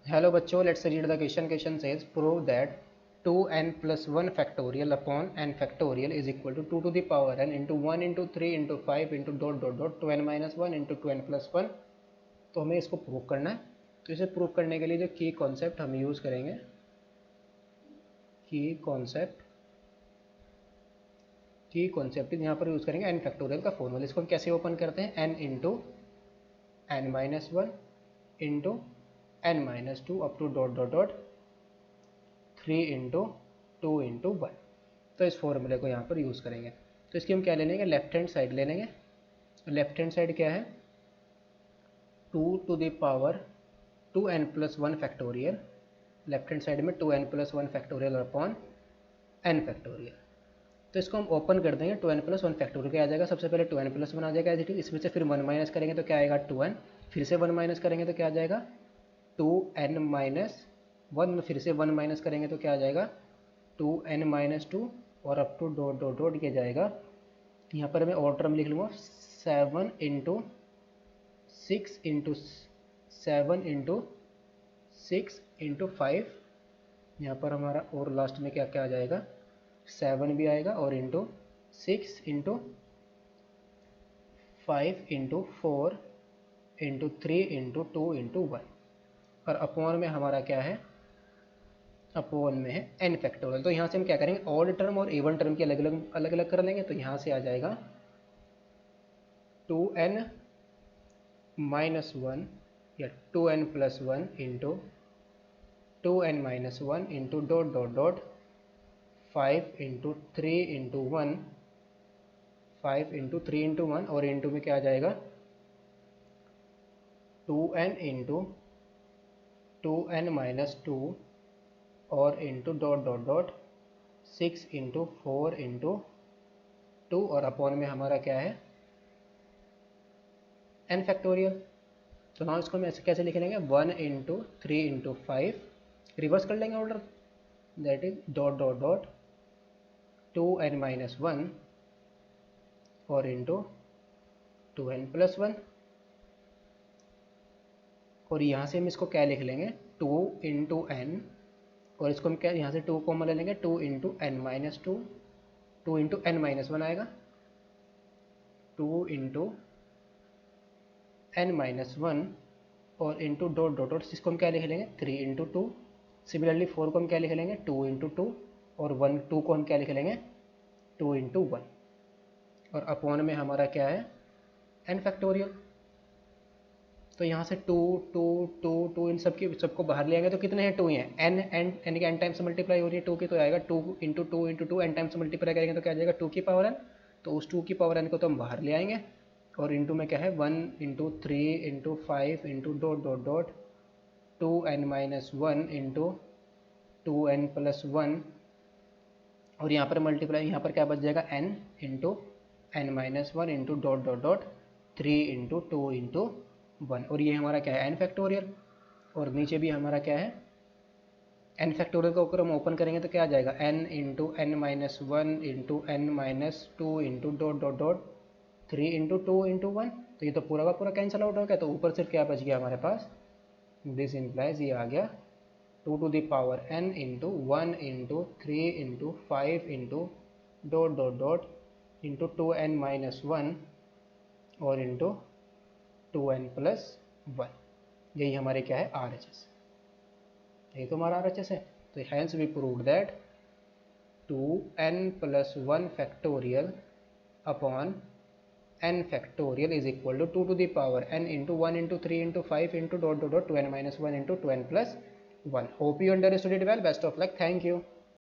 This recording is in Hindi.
हेलो बच्चों, let's read the question. Question says prove that 2n plus 1 factorial upon n factorial is equal to 2 to the power n into 1 into 3 into 5 into dot dot dot 2n minus 1 into 2n plus 1. तो हमें इसको प्रूव करना है. तो इसे प्रूव करने के लिए जो की कॉन्सेप्ट हम यूज़ करेंगे, की कॉन्सेप्ट यहाँ पर यूज़ करेंगे एन फैक्टोरियल का फॉर्मूला. इसको हम कैसे ओपन करते हैं, N into N minus one into N minus two up to dot dot dot 3 into 2 into 1. तो इस फॉर्मूले को यहाँ पर यूज़ करेंगे. तो इसकी हम क्या ले लेंगे, लेफ्ट हैंड साइड ले लेंगे. लेफ्ट हैंड साइड क्या है, 2 to the power 2n plus 1 factorial. Left hand side में 2n plus 1 factorial upon n factorial. तो इसको हम ओपन कर देंगे. 2n प्लस 1 फैक्टोरियल क्या आ जाएगा, सबसे पहले 2n प्लस 1 आ जाएगा एज इट इज. इसमें से फिर 1 माइनस करेंगे तो क्या आएगा 2n. फिर से 1 माइनस करेंगे तो क्या आ जाएगा 2n माइनस 1. फिर से 1 माइनस करेंगे तो क्या आ जाएगा 2n माइनस 2 और up to dot dot dot किया जाएगा. यहाँ पर मैं और टर्म लिख लूँगा 7 इंटू 6 इंटू 7 इंटू 6 इंटू 5. यहाँ पर हमारा और लास्ट में क्या क्या आ जाएगा 7 भी आएगा और into 6 into 5 into 4 into 3 into 2 into 1. और अपॉन में हमारा क्या है, अपॉन में है n फैक्टोरियल. तो यहाँ से हम क्या करेंगे, ऑड टर्म और इवन टर्म की अलग अलग कर लेंगे. तो यहाँ से आ जाएगा 2n माइनस 1 या 2n plus 1 into 2n minus 1 into dot dot dot 5 into 3 into 1, 5 into 3 into 1 और इंटू में क्या आ जाएगा 2n इंटू 2n माइनस 2 और into dot dot dot 6 into 4 into 2 और अपॉन में हमारा क्या है n फैक्टोरियल. तो ना इसको हम ऐसे कैसे लिख लेंगे 1 इंटू 3 इंटू 5, रिवर्स कर लेंगे order, that is dot dot dot 2n minus 1 और इंटू 2n प्लस 1. और यहाँ से हम इसको क्या लिख लेंगे 2 इंटू एन और इसको हम क्या यहाँ से 2 कॉमन ले लेंगे 2 into N minus 2, 2 into N minus 1 आएगा 2 इंटू एन माइनस 1 और इंटू डॉट डॉट डॉट इसको हम क्या लिख लेंगे 3 इंटू 2. सिमिलरली 4 को हम क्या लिख लेंगे 2 इंटू 2 और 2 को हम क्या लिख लेंगे 2 इंटू 1. और अपॉन में हमारा क्या है n फैक्टोरियल. तो यहाँ से 2 2 2 2 इन सबको बाहर ले आएंगे तो कितने हैं 2 ही हैं. n की n टाइम्स मल्टीप्लाई हो रही है 2 की, तो आएगा 2 into 2 into 2 n times multiply करेंगे तो क्या आ जाएगा 2 की पावर n. तो उस 2 की पावर n को तो हम बाहर ले आएंगे और इंटू में क्या है 1 into 3 into 5 into dot dot dot 2n minus 1 into 2n plus 1 और यहाँ पर मल्टीप्लाई, यहाँ पर क्या बच जाएगा n into n minus 1 into dot dot dot 3 into 2 into 1. और ये हमारा क्या है n फैक्टोरियल. और नीचे भी हमारा क्या है n फैक्टोरियल को अगर हम ओपन करेंगे तो क्या आ जाएगा n into N minus 1 into N minus 2 into dot dot dot 3 into 2 into 1. तो ये तो पूरा का पूरा कैंसिल आउट हो गया. तो ऊपर सिर्फ क्या बच गया हमारे पास, दिस इम्प्लाइज ये आ गया 2 to the power n into 1 into 3 into 5 into dot dot dot into 2n minus 1 और इंटू 2n प्लस 1. यही हमारे क्या है RHS. यही तो हमारा RHS है. तो hence we prove that 2n plus 1 factorial upon n factorial is equal to 2 to the power n into 1 into 3 into 5 into dot dot dot 2n minus 1 into 2n plus 1. Hope you understood it well. Best of luck. Thank you.